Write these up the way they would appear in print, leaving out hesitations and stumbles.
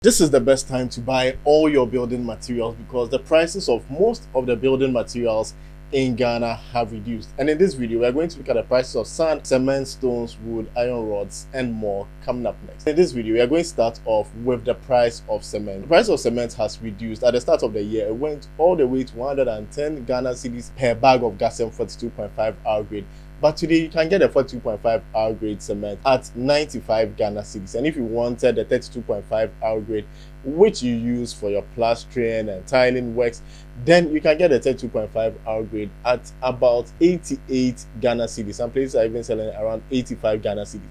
This is the best time to buy all your building materials because the prices of most of the building materials in Ghana have reduced. And in this video, we are going to look at the prices of sand, cement, stones, wood, iron rods, and more coming up next. In this video, we are going to start off with the price of cement. The price of cement has reduced. At the start of the year, it went all the way to 110 Ghana cedis per bag of GASM 42.5 R grade. But today you can get a 42.5 R grade cement at 95 Ghana cedis. And if you wanted the 32.5 R grade, which you use for your plastering and tiling works, then you can get a 32.5 R grade at about 88 Ghana cedis. Some places are even selling around 85 Ghana cedis.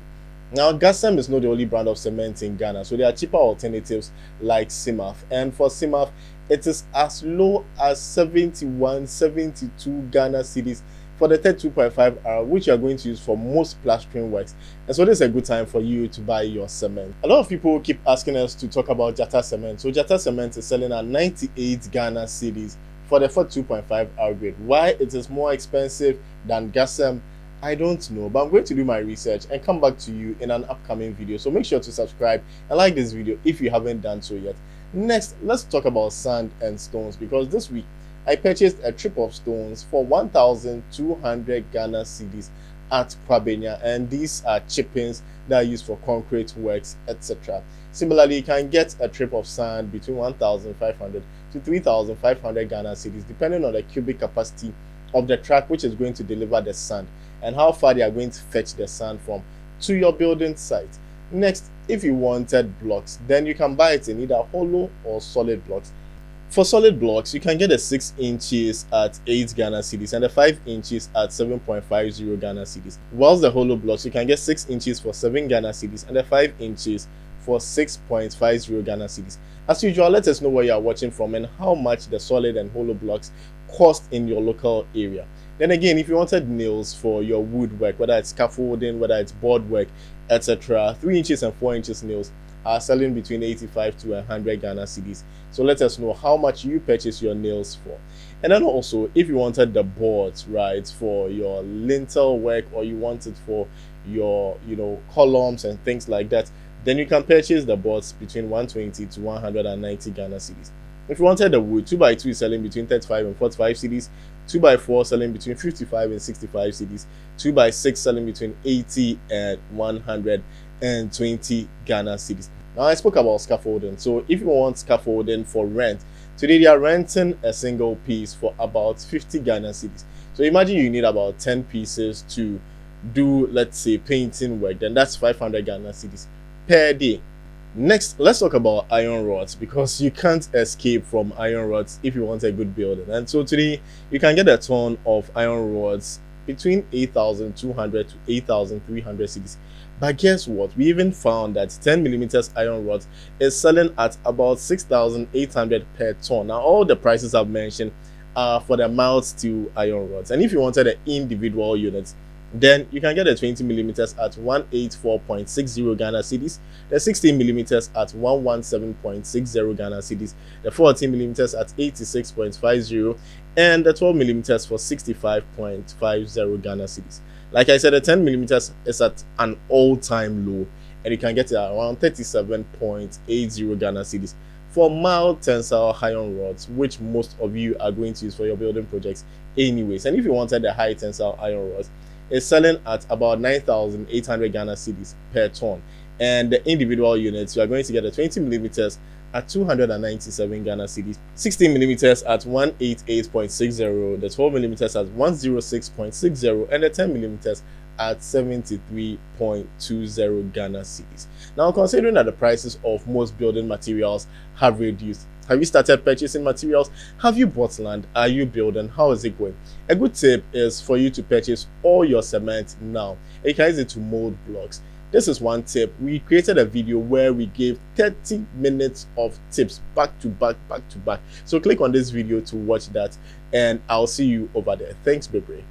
Now, GASM is not the only brand of cement in Ghana, so there are cheaper alternatives like CIMAF. And for CIMAF, it is as low as 71, 72 Ghana cedis for the 32.5 R, which you are going to use for most plastering works. And so this is a good time for you to buy your cement. A lot of people keep asking us to talk about Jata cement. So Jata cement is selling at 98 Ghana cedis for the 42.5 R grade. Why it is more expensive than GASM, I don't know, but I'm going to do my research and come back to you in an upcoming video. So make sure to subscribe and like this video if you haven't done so yet. Next, let's talk about sand and stones, because this week I purchased a trip of stones for 1,200 Ghana cedis at Kwabenya, and these are chippings that are used for concrete works, etc. Similarly, you can get a trip of sand between 1,500 to 3,500 Ghana cedis, depending on the cubic capacity of the truck which is going to deliver the sand and how far they are going to fetch the sand from to your building site. Next, if you wanted blocks, then you can buy it in either hollow or solid blocks. For solid blocks, you can get the 6 inches at 8 Ghana cedis and the 5 inches at 7.50 Ghana cedis. Whilst the hollow blocks, you can get 6 inches for 7 Ghana cedis and the 5 inches for 6.50 Ghana cedis. As usual, let us know where you are watching from and how much the solid and hollow blocks cost in your local area. Then again, if you wanted nails for your woodwork, whether it's scaffolding, whether it's boardwork, etc., 3 inches and 4 inches nails are selling between 85 to 100 Ghana cedis. So let us know how much you purchase your nails for. And then also, if you wanted the boards, right, for your lintel work, or you want it for your, columns and things like that, then you can purchase the boards between 120 to 190 Ghana cedis. If you wanted the wood, 2x2 is selling between 35 and 45 cedis, 2x4 selling between 55 and 65 cedis, 2x6 selling between 80 and 120 Ghana cedis. Now, I spoke about scaffolding. So if you want scaffolding for rent, today they are renting a single piece for about 50 Ghana cedis. So imagine you need about 10 pieces to do, let's say, painting work, then that's 500 Ghana cedis per day. Next, let's talk about iron rods, because you can't escape from iron rods if you want a good building. And so today you can get a ton of iron rods between 8,200 to 8,300 cedis. But guess what? We even found that 10mm iron rods is selling at about 6,800 per ton. Now, all the prices I've mentioned are for the mild steel iron rods. And if you wanted the individual units, then you can get the 20mm at 184.60 Ghana cedis, the 16mm at 117.60 Ghana cedis, the 14mm at 86.50, and the 12mm for 65.50 Ghana cedis. Like I said, the 10mm is at an all-time low, and you can get it at around 37.80 Ghana cedis for mild tensile iron rods, which most of you are going to use for your building projects anyways. And if you wanted the high tensile iron rods, it's selling at about 9,800 Ghana cedis per ton. And the individual units, you are going to get the 20mm at 297 Ghana cedis, 16mm at 188.60, the 12mm at 106.60, and the 10mm at 73.20 Ghana cedis. Now, considering that the prices of most building materials have reduced, have you started purchasing materials? Have you bought land? Are you building? How is it going? A good tip is for you to purchase all your cement now. You can use it to mold blocks. This is one tip. We created a video where we gave 30 minutes of tips back to back. So click on this video to watch that, and I'll see you over there. Thanks, Bebre.